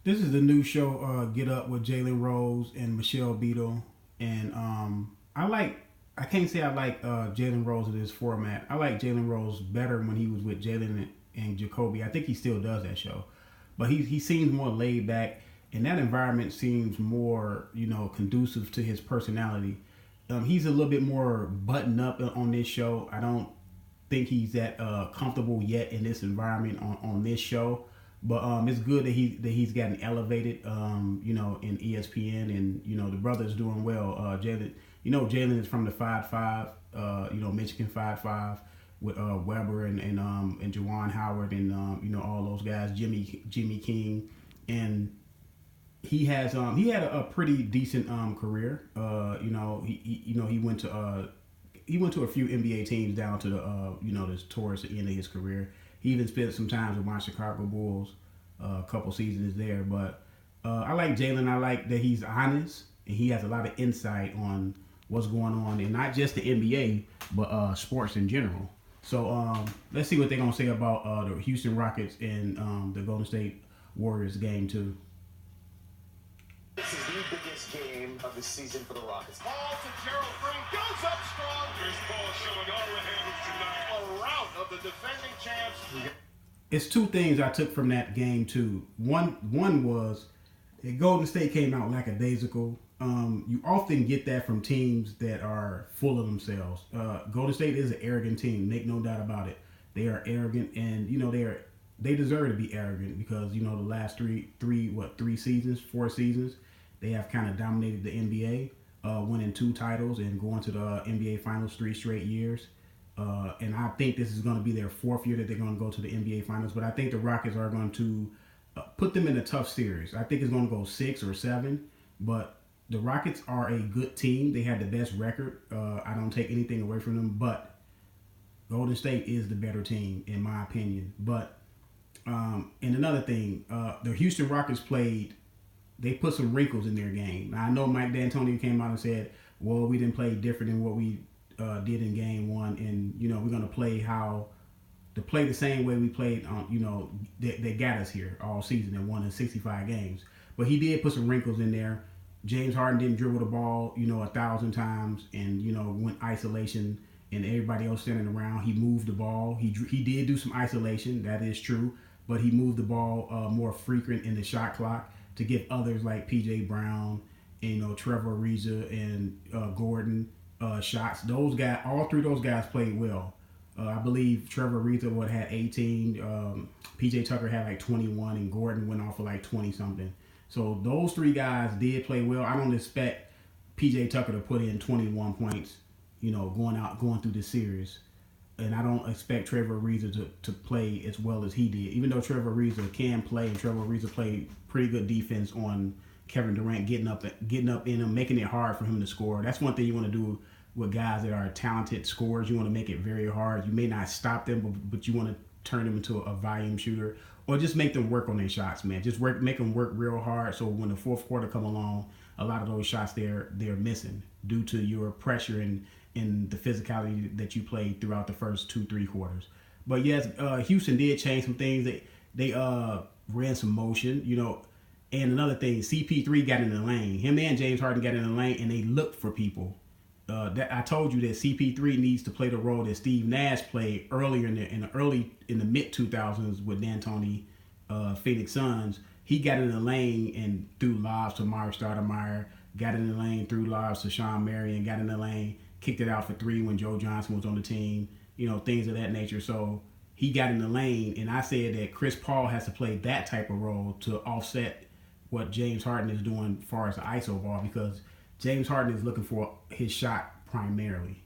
This is the new show, Get Up with Jalen Rose and Michelle Beadle, and I like. I can't say I like Jalen Rose in this format. I like Jalen Rose better when he was with Jalen and Jacoby. I think he still does that show, but he seems more laid back, and that environment seems more conducive to his personality. He's a little bit more buttoned up on this show. I don't think he's that comfortable yet in this environment on this show. But it's good that he's gotten elevated, in ESPN, and the brother's doing well. Jalen is from the 5-5, Michigan 5-5 with Weber and Juwan Howard and all those guys, Jimmy King, and he had a pretty decent career. He went to a few NBA teams down to towards the end of his career. He even spent some time with my Chicago Bulls, a couple seasons there. But I like Jalen. I like that he's honest and he has a lot of insight on what's going on, and not just the NBA, but sports in general. So let's see what they're gonna say about the Houston Rockets and the Golden State Warriors game too. This is the biggest game of the season for the Rockets. Ball to Gerald Green, goes up strong. Chris Paul showing all the handles tonight. A rout of the defending champs. It's two things I took from that game too. One was that Golden State came out lackadaisical. You often get that from teams that are full of themselves. Golden State is an arrogant team, make no doubt about it. They are arrogant, and they deserve to be arrogant because the last four seasons, they have kind of dominated the NBA, winning 2 titles and going to the NBA Finals 3 straight years. And I think this is going to be their 4th year that they're going to go to the NBA Finals. But I think the Rockets are going to put them in a tough series. I think it's going to go 6 or 7. But the Rockets are a good team. They have the best record. I don't take anything away from them. But Golden State is the better team, in my opinion. But and another thing, the Houston Rockets they put some wrinkles in their game. Now, I know Mike D'Antoni came out and said, well, we didn't play different than what we did in game 1, and we're going to play the same way we played on they got us here all season and won in 65 games. But he did put some wrinkles in there. James Harden didn't dribble the ball 1,000 times and went isolation, and everybody else standing around. He moved the ball. He did do some isolation, that is true, but he moved the ball more frequent in the shot clock to give others like P.J. Brown and Trevor Ariza and Gordon shots. Those guys, all 3 of those guys played well. I believe Trevor Ariza had 18, P.J. Tucker had like 21, and Gordon went off for like 20 something. So those 3 guys did play well. I don't expect P.J. Tucker to put in 21 points, going through this series. And I don't expect Trevor Ariza to play as well as he did. Even though Trevor Ariza can play, and Trevor Ariza played pretty good defense on Kevin Durant, getting up in him, making it hard for him to score. That's one thing you want to do with guys that are talented scorers. You want to make it very hard. You may not stop them, but you want to turn them into a volume shooter, or just make them work on their shots, man. Just make them work real hard. So when the fourth quarter come along, a lot of those shots they're missing due to your pressure and the physicality that you played throughout the first 2-3 quarters. But yes, Houston did change some things. They ran some motion, And another thing, CP3 got in the lane. Him and James Harden got in the lane, and they looked for people. I told you that CP3 needs to play the role that Steve Nash played earlier in the mid 2000s with D'Antoni, Phoenix Suns. He got in the lane and threw lobs to Myers Stoudemire, got in the lane, threw lobs to Sean Marion, got in the lane, kicked it out for 3 when Joe Johnson was on the team, things of that nature. So he got in the lane, and I said that Chris Paul has to play that type of role to offset what James Harden is doing as far as the ISO ball, because James Harden is looking for his shot primarily.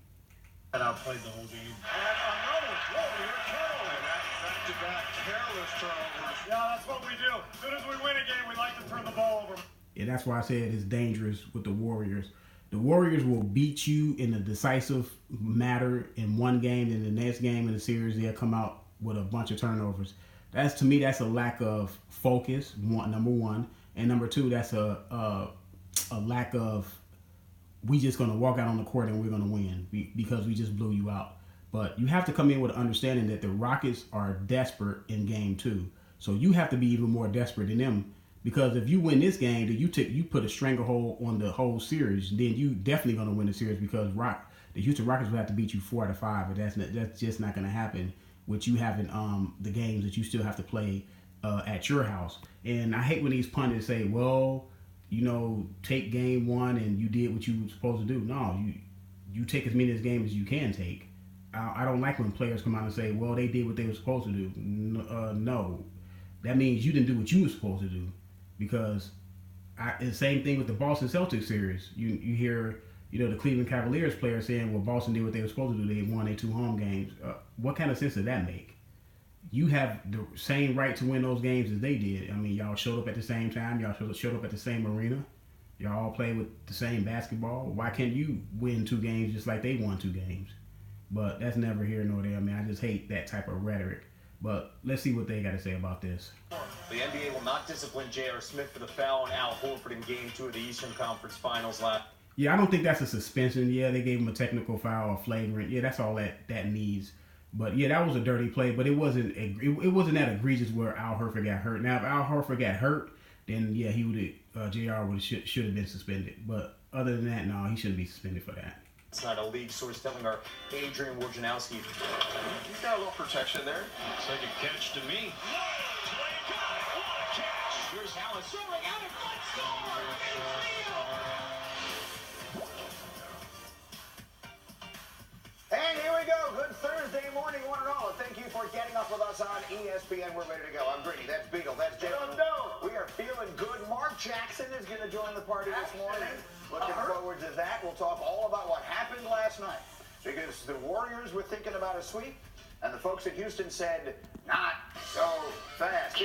And I played the whole game. And another Warrior turnover. Back-to-back careless turnovers. Yeah, that's what we do. As soon as we win a game, we like to turn the ball over. And that's why I said it's dangerous with the Warriors. The Warriors will beat you in a decisive matter in one game, and the next game in the series they'll come out with a bunch of turnovers. To me, that's a lack of focus. Number one, and number two, that's a lack of, we just going to walk out on the court and we're going to win because we just blew you out. But you have to come in with an understanding that the Rockets are desperate in game 2. So you have to be even more desperate than them, Because if you win this game, then you put a stranglehold on the whole series. Then you definitely going to win the series because the Houston Rockets will have to beat you 4 out of 5, and that's just not going to happen with you having the games that you still have to play at your house. And I hate when these pundits say, well, take game 1 and you did what you were supposed to do. No, you take as many of games as you can take. I don't like when players come out and say, well, they did what they were supposed to do. No. That means you didn't do what you were supposed to do. Because the same thing with the Boston Celtics series. You hear, the Cleveland Cavaliers players saying, well, Boston did what they were supposed to do. They won their 2 home games. What kind of sense does that make? You have the same right to win those games as they did. I mean, y'all showed up at the same time. Y'all showed up at the same arena. Y'all all play with the same basketball. Why can't you win 2 games just like they won 2 games? But that's never here nor there. I mean, I just hate that type of rhetoric. But let's see what they got to say about this. The NBA will not discipline J.R. Smith for the foul on Al Horford in Game 2 of the Eastern Conference Finals last. Yeah, I don't think that's a suspension. Yeah, they gave him a technical foul or flagrant. Yeah, that's all that needs. But yeah, that was a dirty play. But it wasn't that egregious where Al Horford got hurt. Now, if Al Horford got hurt, then yeah, J.R. should have been suspended. But other than that, no, he shouldn't be suspended for that. It's not a league source telling our Adrian Wojnarowski. He's got a little protection there. Looks like a catch to me. Here's Allen soaring out in front. And here we go. Good Thursday morning, one and all. Thank you for getting up with us on ESPN. We're ready to go. I'm Greeny. That's Beagle. That's Jay. We are feeling good. Mark Jackson is going to join the party this morning. Looking forward to that. We'll talk all about what happened last night because the Warriors were thinking about a sweep, and the folks at Houston said, not so fast.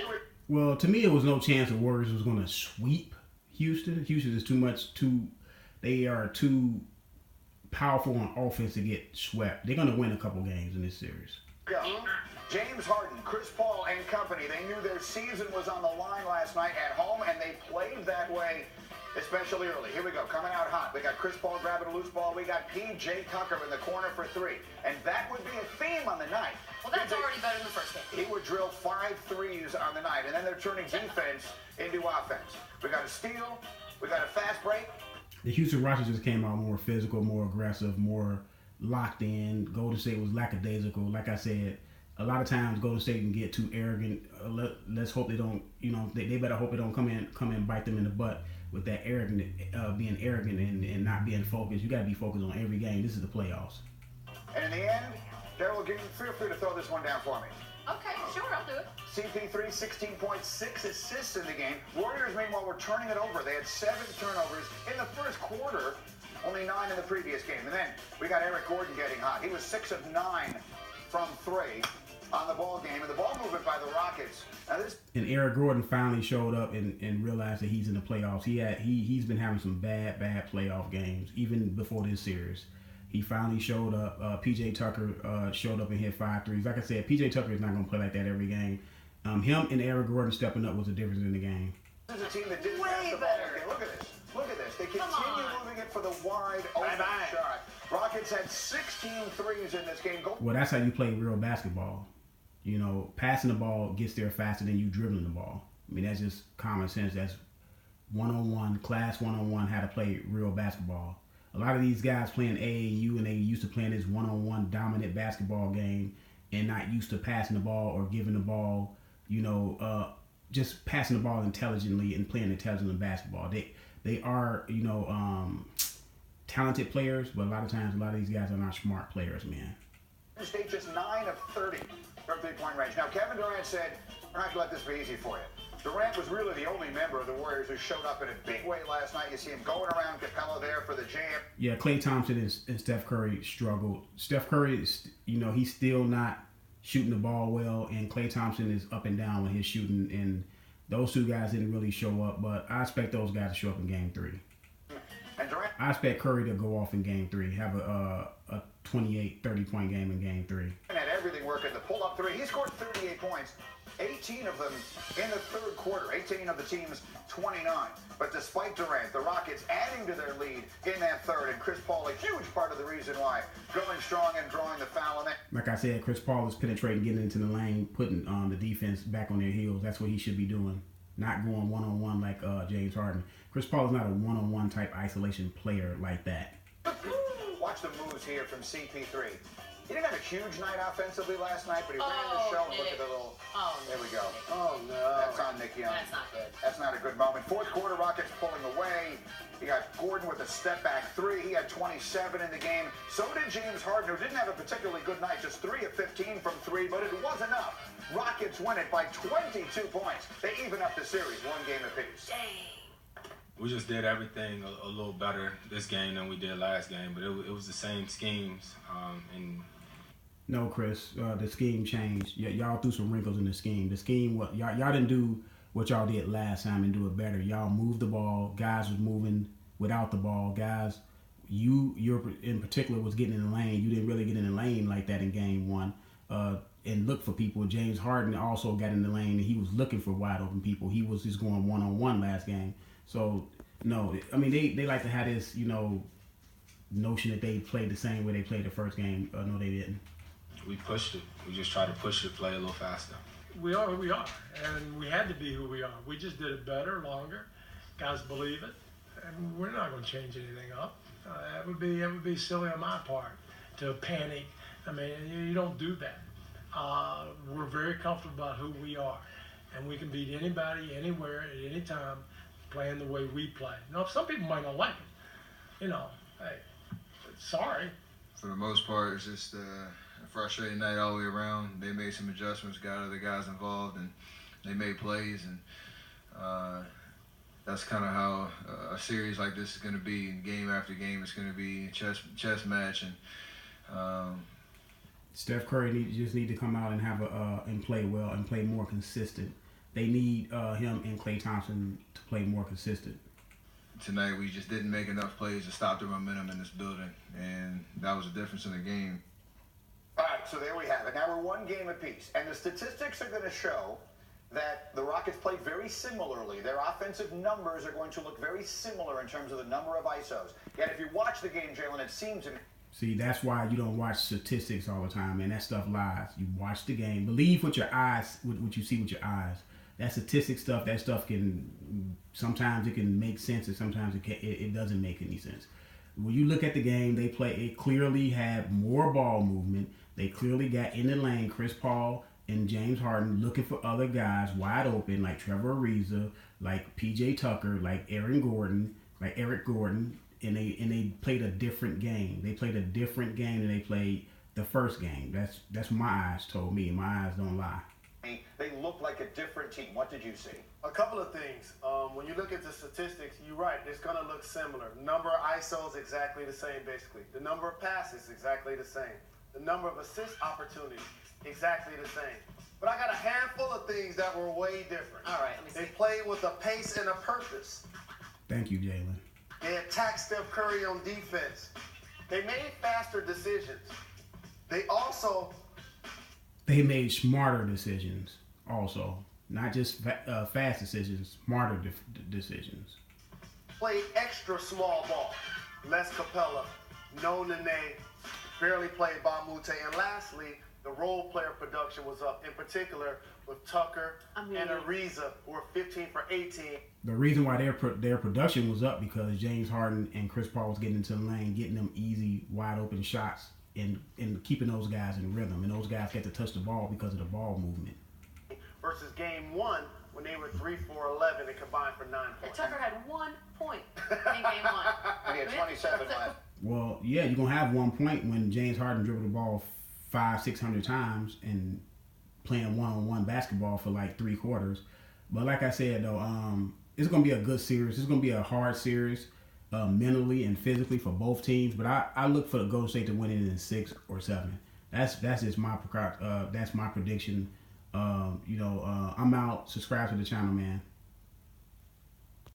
Well, to me, there was no chance the Warriors was going to sweep Houston. Houston is they are too powerful on offense to get swept. They're going to win a couple games in this series. Yeah. James Harden, Chris Paul, and company, they knew their season was on the line last night at home, and they played that way, especially early. Here we go, coming out hot. We got Chris Paul grabbing a loose ball. We got P.J. Tucker in the corner for 3. And that would be a theme on the night. Well, that's already better than the first game. He would drill 5 threes on the night, and then they're turning defense into offense. We got a steal. We got a fast break. The Houston Rockets just came out more physical, more aggressive, more locked in. Golden State was lackadaisical. Like I said, a lot of times Golden State can get too arrogant. Let's hope they don't. They better hope it don't come in and bite them in the butt with that being arrogant and not being focused. You got to be focused on every game. This is the playoffs. And in the end, Daryl, feel free to throw this one down for me. Okay, sure, I'll do it. CP3, 16.6 assists in the game. Warriors, meanwhile, were turning it over. They had 7 turnovers in the first quarter, only 9 in the previous game. And then we got Eric Gordon getting hot. He was 6 of 9 from 3 on the ball game. And the ball movement by the Rockets. And Eric Gordon finally showed up and realized that he's in the playoffs. He's been having some bad playoff games, even before this series. He finally showed up. P.J. Tucker showed up and hit 5 threes. Like I said, P.J. Tucker is not going to play like that every game. Him and Eric Gordon stepping up was the difference in the game. This is a team that didn't pass the ball. Okay, look at this. Look at this. They continue moving it for the wide open shot. Rockets had 16 threes in this game. Well, that's how you play real basketball. Passing the ball gets there faster than you dribbling the ball. I mean, that's just common sense. That's one-on-one, class one-on-one, how to play real basketball. A lot of these guys playing AAU and they used to playing this one-on-one dominant basketball game and not used to passing the ball or giving the ball, just passing the ball intelligently and playing intelligent basketball. They are, talented players, but a lot of times, a lot of these guys are not smart players, man. State just 9 of 30 from 3-point range. Now, Kevin Durant said, we're not going to let this be easy for you. Durant was really the only member of the Warriors who showed up in a big way last night. You see him going around Capella there for the jam. Yeah, Klay Thompson and Steph Curry struggled. Steph Curry, he's still not shooting the ball well, and Klay Thompson is up and down with his shooting, and those 2 guys didn't really show up, but I expect those guys to show up in Game 3. And Durant, I expect Curry to go off in Game 3, have a 28, 30-point game in Game 3. had everything working. The pull-up 3, he scored 38 points. 18 of them in the third quarter, 18 of the team's 29. But despite Durant, the Rockets adding to their lead in that third, and Chris Paul, a huge part of the reason why, going strong and drawing the foul. And like I said, Chris Paul is penetrating, getting into the lane, putting the defense back on their heels. That's what he should be doing. not going one-on-one like James Harden. Chris Paul is not a one-on-one type isolation player like that. Watch the moves here from CP3. He didn't have a huge night offensively last night, but he ran the show and look at the little. There we go. Oh, no. That's on Nick Young. That's not good. That's not a good moment. Fourth quarter, Rockets pulling away. You got Gordon with a step back three. He had 27 in the game. So did James Harden, who didn't have a particularly good night, just 3 of 15 from 3, but it was enough. Rockets win it by 22 points. They even up the series, 1 game apiece. We just did everything a little better this game than we did last game, but it was the same schemes. No, Chris, the scheme changed. Y'all threw some wrinkles in the scheme. The scheme, y'all didn't do what y'all did last time and do it better. Y'all moved the ball. Guys was moving without the ball. Guys, you in particular was getting in the lane. You didn't really get in the lane like that in game 1 and look for people. James Harden also got in the lane and he was looking for wide open people. He was just going one-on-one last game. So, no, I mean, they like to have this, notion that they played the same way they played the first game. No, they didn't. We pushed it. We just tried to push it, play a little faster. We are who we are, and we had to be who we are. We just did it better, longer. Guys believe it, and we're not going to change anything up. It would be silly on my part to panic. I mean, you don't do that. We're very comfortable about who we are, and we can beat anybody, anywhere, at any time, playing the way we play. Now, some people might not like it. Hey, sorry. For the most part, it's just a frustrating night all the way around. They made some adjustments, got other guys involved, and they made plays. And that's kind of how a series like this is going to be. Game after game, it's going to be a chess match. And Steph Curry just need to come out and have and play well and play more consistent. They need him and Klay Thompson to play more consistent. Tonight, we just didn't make enough plays to stop the momentum in this building, and that was the difference in the game. All right, so there we have it. Now we're 1 game apiece, and the statistics are going to show that the Rockets played very similarly. Their offensive numbers are going to look very similar in terms of the number of ISOs. Yet if you watch the game, Jalen, it seemed to me. See, that's why you don't watch statistics all the time, man. That stuff lies. You watch the game. Believe with your eyes, what you see with your eyes. That statistic stuff, that stuff sometimes it can make sense and sometimes it doesn't make any sense. When you look at the game, it clearly had more ball movement. They clearly got in the lane. Chris Paul and James Harden looking for other guys wide open, like Trevor Ariza, like PJ Tucker, like Eric Gordon, and they played a different game. They played a different game than they played the first game. That's what my eyes told me. My eyes don't lie. They look like a different team. What did you see? A couple of things. When you look at the statistics, you're right. It's going to look similar. Number of ISOs exactly the same, basically. The number of passes exactly the same. The number of assist opportunities exactly the same. But I got a handful of things that were way different. All right, let me see. They played with a pace and a purpose. Thank you, Jalen. They attacked Steph Curry on defense. They made faster decisions. They made smarter decisions also. Not just fast decisions, smarter decisions. Played extra small ball. Less Capella, no Nene, barely played Bamute. And lastly, the role player production was up, in particular with Tucker and Ariza, who were 15 for 18. The reason why their production was up because James Harden and Chris Paul was getting into the lane, getting them easy, wide open shots, and keeping those guys in rhythm. And those guys get to touch the ball because of the ball movement. Versus game 1, when they were 3 for 11 and combined for 9 points. Tucker had 1 point in game 1. And he had 27 left. Well, yeah, you're going to have 1 point when James Harden dribbled the ball 500-600 times and playing one-on-one basketball for like 3 quarters. But like I said, though, it's going to be a good series. It's going to be a hard series mentally and physically for both teams. But I look for the Golden State to win it in 6 or 7. That's just my prediction. I'm out. Subscribe to the channel, man.